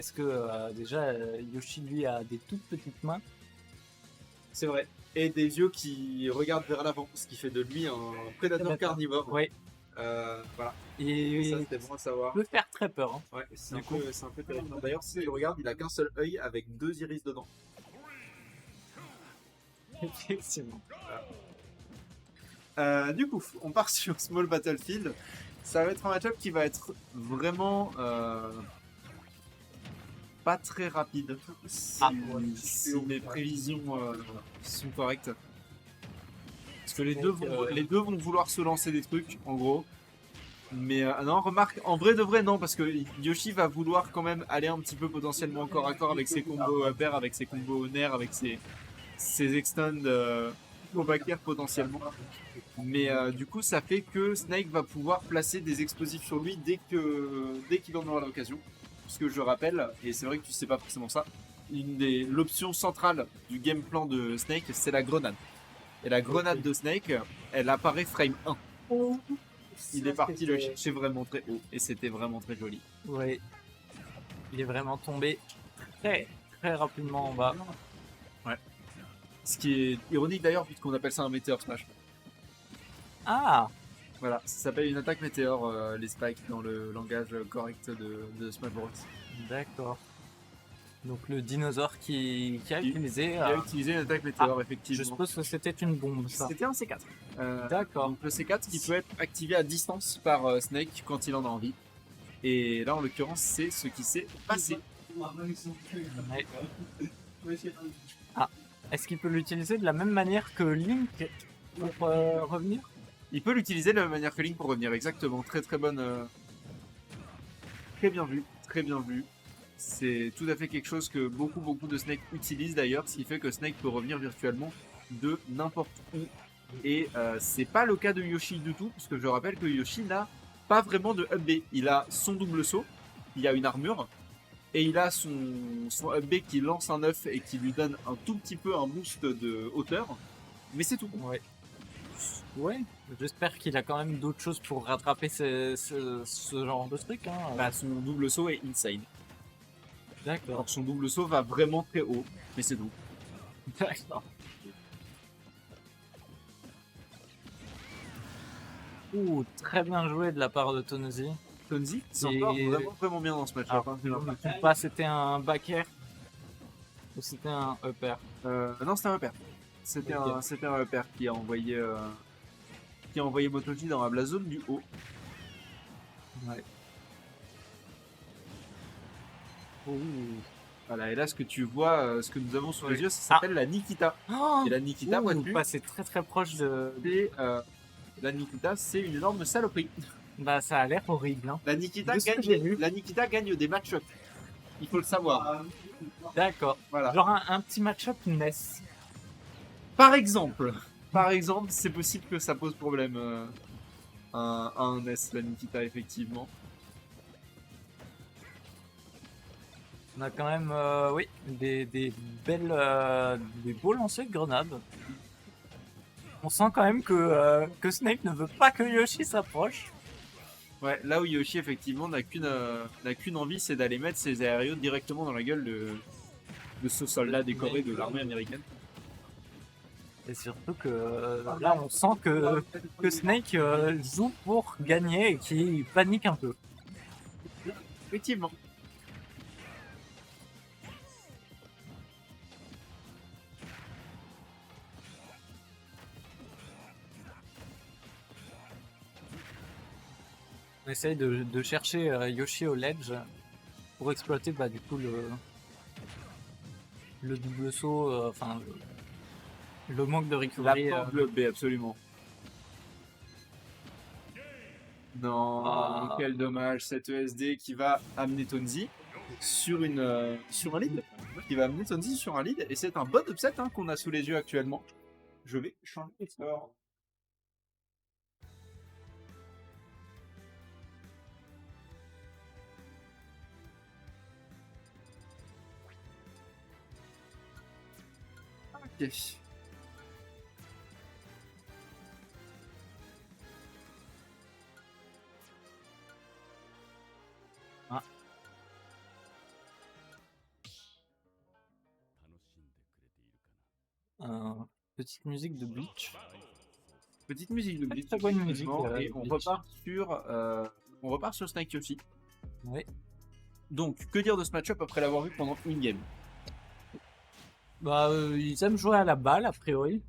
Parce que déjà, Yoshi, lui, a des toutes petites mains. C'est vrai. Et des yeux qui regardent vers l'avant, ce qui fait de lui un prédateur carnivore. Ouais. Voilà. Et Ça, c'était bon à savoir. peut faire très peur. Hein. Ouais, c'est un peu terrifiant. D'ailleurs, si tu regardes, il a qu'un seul œil avec 2 iris dedans. Effectivement. Du coup, on part sur Small Battlefield. Ça va être un match-up qui va être vraiment pas très rapide. Si mes prévisions sont correctes. Parce que les deux vont vouloir se lancer des trucs, en gros. Mais non, remarque, en vrai de vrai, non, parce que Yoshi va vouloir quand même aller un petit peu potentiellement corps à corps avec ses combos upper, avec ses combos nerfs, avec ses extends au back air potentiellement. Mais du coup, ça fait que Snake va pouvoir placer des explosifs sur lui dès qu'il en aura l'occasion. Puisque je rappelle, et c'est vrai que tu sais pas forcément ça, l'option centrale du game plan de Snake, c'est la grenade. Et la grenade de Snake, elle apparaît frame 1. Il est parti le chercher vraiment très haut et c'était vraiment très joli. Ouais. Il est vraiment tombé très très rapidement en bas. Ouais. Ce qui est ironique d'ailleurs puisqu'on appelle ça un météore smash. Ah. Voilà, ça s'appelle une attaque météore, les spikes dans le langage correct de Smash Bros. D'accord. Donc le dinosaure qui a utilisé... Il a utilisé une attaque météore, effectivement. Je suppose que c'était une bombe, ça. C'était un C4. D'accord. Donc le C4 qui peut être activé à distance par Snake quand il en a envie. Et là, en l'occurrence, c'est ce qui s'est passé. Ouais. Ah. Est-ce qu'il peut l'utiliser de la même manière que Link pour revenir? Il peut l'utiliser de la même manière que Link pour revenir, exactement. Très très bonne... Très bien vu, très bien vu. C'est tout à fait quelque chose que beaucoup de Snake utilisent d'ailleurs, ce qui fait que Snake peut revenir virtuellement de n'importe où. Et c'est pas le cas de Yoshi du tout, parce que je rappelle que Yoshi n'a pas vraiment de up B. Il a son double saut, il a une armure, et il a son up B qui lance un œuf et qui lui donne un tout petit peu un boost de hauteur, mais c'est tout. Ouais, j'espère qu'il a quand même d'autres choses pour rattraper ce genre de truc. Hein. Bah, son double saut est insane. D'accord. Alors son double saut va vraiment très haut, mais c'est tout. D'accord. Ouh, très bien joué de la part de Tonzi. Tonzi s'en sort vraiment bien dans ce match-up. Je ne me trompe pas, c'était un back air ou c'était un upper? Non, c'était un upper. C'était un upper qui a envoyé Motoji dans la zone du haut. Ouais. Ouh. Voilà, et là, ce que tu vois, ce que nous avons sous les yeux, ça s'appelle la Nikita. Oh, et la Nikita, vois-tu, c'est très très proche de... la Nikita, c'est une énorme saloperie. Bah, ça a l'air horrible. Hein. La Nikita gagne des match-up. Il faut le savoir. D'accord. Voilà. Genre un petit match-up NES. Par exemple, c'est possible que ça pose problème à un S, la Nikita, effectivement. On a quand même, oui, des belles, des beaux lancers de grenades. On sent quand même que Snake ne veut pas que Yoshi s'approche. Ouais, là où Yoshi, effectivement, n'a qu'une envie, c'est d'aller mettre ses aérios directement dans la gueule de ce soldat décoré de l'armée américaine. Et surtout que là, on sent que Snake joue pour gagner et qu'il panique un peu. Effectivement. On essaye de chercher Yoshi au ledge pour exploiter du coup le double saut, enfin le manque de recovery. La porte B, absolument. Non, quel dommage, cette ESD qui va amener Tonzi sur un lead. Qui va amener Tonzi sur un lead, et c'est un bon upset qu'on a sous les yeux actuellement. Je vais changer de score. Ok. Ah. petite musique de Bleach. Petite musique de Bleach. Très bonne musique, effectivement, et on Bleach. repart sur Snake Yoshi. Oui. Donc, que dire de ce match-up après l'avoir vu pendant une game? Bah, ils aiment jouer à la balle, a priori.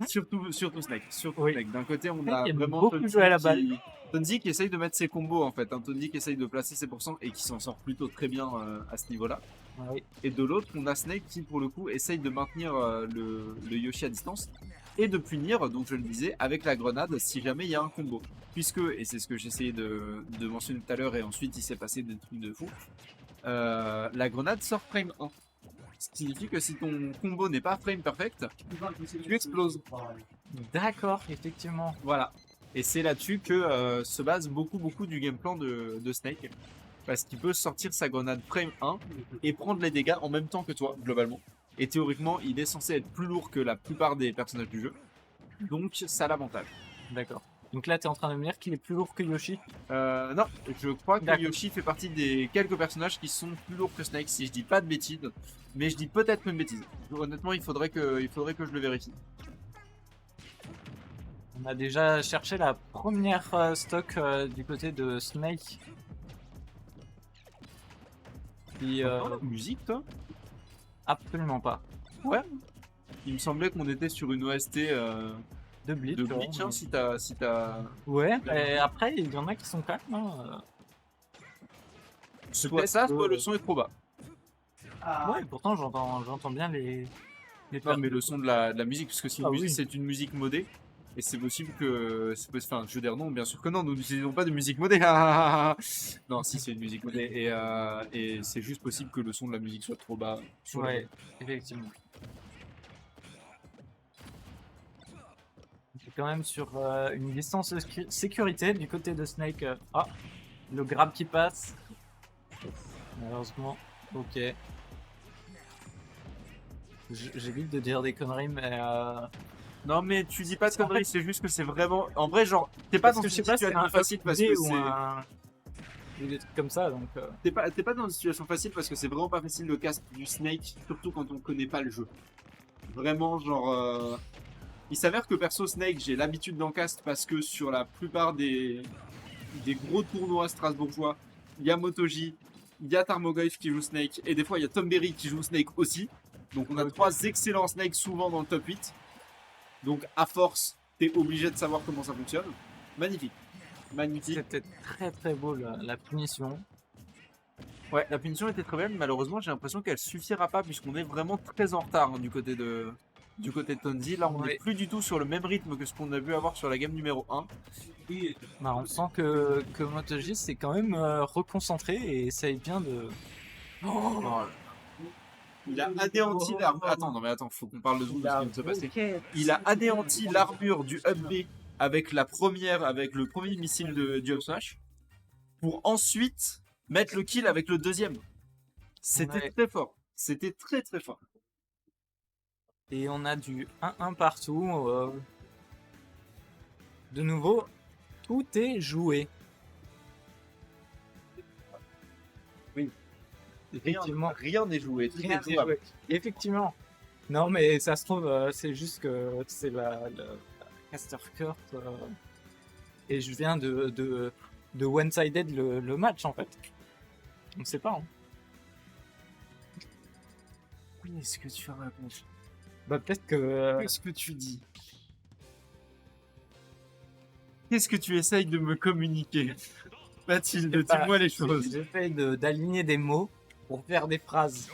Surtout Snake. Surtout Oui. Snake. D'un côté, on Snake a aime vraiment beaucoup jouer à la balle. Tonzi qui essaye de mettre ses combos en fait. Tonzi qui essaye de placer ses pourcents et qui s'en sort plutôt très bien à ce niveau-là. Oui. Et de l'autre, on a Snake qui, pour le coup, essaye de maintenir le Yoshi à distance et de punir, donc je le disais, avec la grenade si jamais il y a un combo. Puisque, et c'est ce que j'essayais de mentionner tout à l'heure, et ensuite il s'est passé des trucs de fou, la grenade sort frame 1. Ce qui signifie que si ton combo n'est pas frame perfect, tu exploses. D'accord, effectivement. Voilà. Et c'est là-dessus que se base beaucoup du game plan de Snake. Parce qu'il peut sortir sa grenade frame 1 et prendre les dégâts en même temps que toi, globalement. Et théoriquement, il est censé être plus lourd que la plupart des personnages du jeu. Donc, ça a l'avantage. D'accord. Donc là, tu es en train de me dire qu'il est plus lourd que Yoshi. Non, je crois que D'accord. Yoshi fait partie des quelques personnages qui sont plus lourds que Snake, si je dis pas de bêtises. Mais je dis peut-être une bêtise. Honnêtement, il faudrait que je le vérifie. On a déjà cherché la première stock du côté de Snake. Qui, Musique, toi? absolument pas. Ouais. Il me semblait qu'on était sur une OST De Bleach. de Bleach, hein, si t'as... Ouais, et après, il y en a qui sont quand même. Soit ça, soit le son est trop bas. Ouais, pourtant, j'entends bien les Non, mais le son de la musique, parce que si Ah oui. c'est une musique modée, et c'est possible que... Enfin, je veux dire non, bien sûr que non, nous n'utilisons pas de musique modée. Non, si c'est une musique modée, et c'est juste possible que le son de la musique soit trop bas. Sur Ouais, effectivement. On est quand même sur une distance de sécurité du côté de Snake. Ah, le grab qui passe. Malheureusement, ok. J'évite de dire des conneries, mais Non, mais tu dis pas de conneries, c'est juste que c'est vraiment... En vrai, genre, t'es pas dans une situation facile parce que c'est... ou des trucs comme ça, donc. T'es pas dans une situation facile parce que c'est vraiment pas facile de cast du Snake, surtout quand on connaît pas le jeu. Vraiment, genre... Il s'avère que perso Snake, j'ai l'habitude d'en cast parce que sur la plupart des gros tournois strasbourgeois, il y a Motoji, il y a Tarmogoyf qui joue Snake, et des fois il y a Tom Berry qui joue Snake aussi. Donc on a trois excellents Snake souvent dans le top 8. Donc à force, t'es obligé de savoir comment ça fonctionne. Magnifique. Magnifique. C'était très très beau la punition. Ouais, la punition était très belle, mais malheureusement j'ai l'impression qu'elle suffira pas puisqu'on est vraiment très en retard du côté de Tonzi. Là on n'est plus du tout sur le même rythme que ce qu'on a vu avoir sur la game numéro 1. Bah, on sent que MotoG s'est quand même reconcentré et essaye bien de... Oh. Il a anéanti l'armure. Attends, faut qu'on parle de zoom de ce qui vient de se passer. Il a anéanti l'armure du Up B avec le premier missile du Up Smash pour ensuite mettre le kill avec le deuxième. C'était très fort. C'était très très fort. Et on a du 1-1 partout. De nouveau, tout est joué. Oui. Effectivement. Rien n'est joué. Rien n'est joué. Effectivement. Non, mais ça se trouve, c'est juste que c'est la Caster Kurt. Et je viens de one-sided le match, en fait. On ne sait pas. Hein. Oui, est-ce que tu racontes? Bah, peut-être que... Qu'est-ce que tu dis? Qu'est-ce que tu essayes de me communiquer? Mathilde, dis-moi les choses. J'essaie d'aligner des mots pour faire des phrases.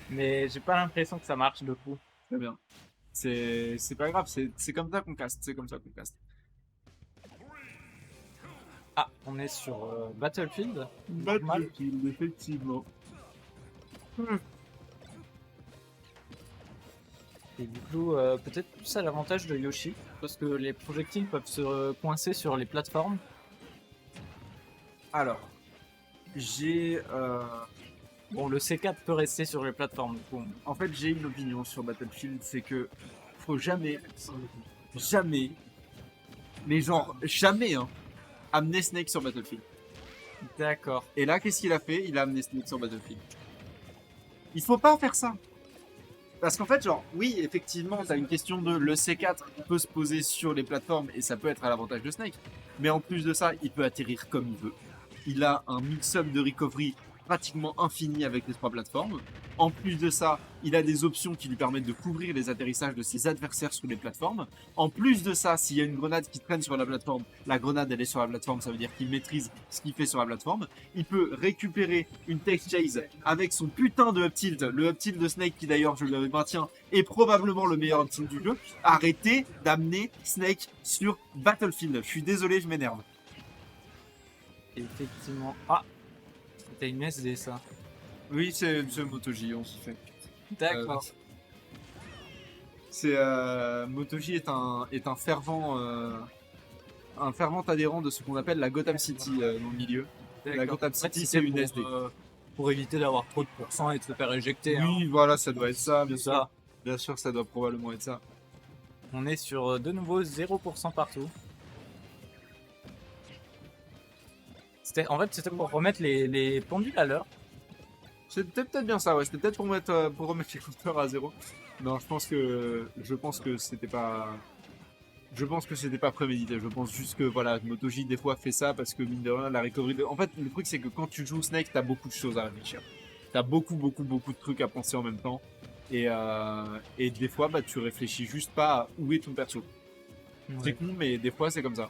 Mais j'ai pas l'impression que ça marche de coup. Très bien. C'est pas grave, c'est comme ça qu'on caste. C'est comme ça qu'on caste. Ah, on est sur Battlefield. Battlefield, effectivement. Et du coup, peut-être plus à l'avantage de Yoshi, parce que les projectiles peuvent se coincer sur les plateformes. Alors, j'ai... Bon, le C4 peut rester sur les plateformes. Du coup. En fait, j'ai une opinion sur Battlefield, c'est que faut jamais, mais genre jamais, amener Snake sur Battlefield. D'accord. Et là, qu'est-ce qu'il a fait? Il a amené Snake sur Battlefield. Il faut pas faire ça. Parce qu'en fait, genre, oui, effectivement, t'as une question de le C4 peut se poser sur les plateformes et ça peut être à l'avantage de Snake. Mais en plus de ça, il peut atterrir comme il veut. Il a un mix-up de recovery pratiquement infini avec les 3 plateformes. En plus de ça, il a des options qui lui permettent de couvrir les atterrissages de ses adversaires sur les plateformes. En plus de ça, s'il y a une grenade qui traîne sur la plateforme, la grenade elle est sur la plateforme, ça veut dire qu'il maîtrise ce qu'il fait sur la plateforme. Il peut récupérer une tech chase avec son putain de up tilt, le up tilt de Snake qui d'ailleurs je le maintiens est probablement le meilleur up tilt du jeu. Arrêtez d'amener Snake sur Battlefield. Je suis désolé, je m'énerve. Effectivement. Ah, c'était une SD ça. Oui, c'est MotoJ, on se fait. D'accord. MotoJ est un fervent adhérent de ce qu'on appelle la Gotham City dans le milieu. La Gotham City, c'est une SD. Pour éviter d'avoir trop de pourcents et de se faire éjecter. Hein. Oui, voilà, ça doit être ça, bien sûr. Ça. Bien sûr, ça doit probablement être ça. On est sur de nouveau 0% partout. En fait, c'était pour remettre les pendules à l'heure. C'était peut-être bien ça, ouais. C'était peut-être pour remettre les compteurs à 0. Non, je pense que c'était pas. Je pense que c'était pas prémédité. Je pense juste que voilà, MotoJ des fois fait ça parce que mine de rien, la recovery. En fait, le truc c'est que quand tu joues Snake, t'as beaucoup de choses à réfléchir. T'as beaucoup de trucs à penser en même temps. Et des fois, bah, tu réfléchis juste pas à où est ton perso. Ouais. C'est con, mais des fois c'est comme ça.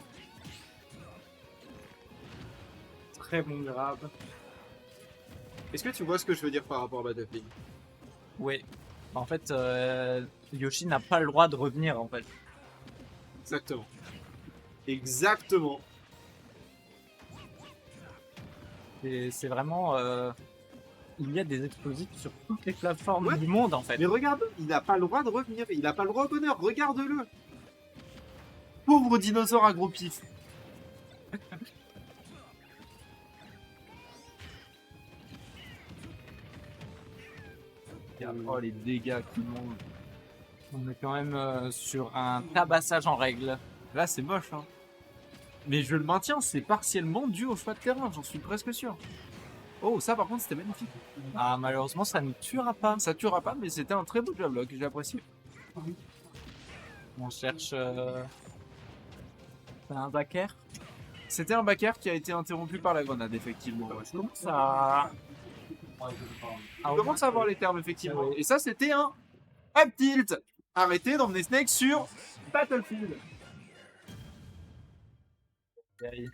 Très bon grab. Est-ce que tu vois ce que je veux dire par rapport à Battlefield? Oui. En fait, Yoshi n'a pas le droit de revenir en fait. Exactement. Exactement. C'est vraiment. Il y a des explosifs sur toutes les plateformes Ouais. du monde en fait. Mais regarde, il n'a pas le droit de revenir. Il n'a pas le droit au bonheur. Regarde-le. Pauvre dinosaure à gros pif. Oh les dégâts qui montent. On est quand même sur un tabassage en règle. Là c'est moche hein. Mais je le maintiens, c'est partiellement dû au choix de terrain, j'en suis presque sûr. Oh ça par contre c'était magnifique. Ah, malheureusement, ça ne tuera pas. Ça tuera pas mais c'était un très beau jab j'ai apprécié. On cherche un backer. C'était un backer qui a été interrompu par la grenade effectivement. Ouais. Je commence à... On commence à voir les termes effectivement. Et ça c'était un up tilt. Arrêtez d'emmener Snake sur Battlefield. Aïe.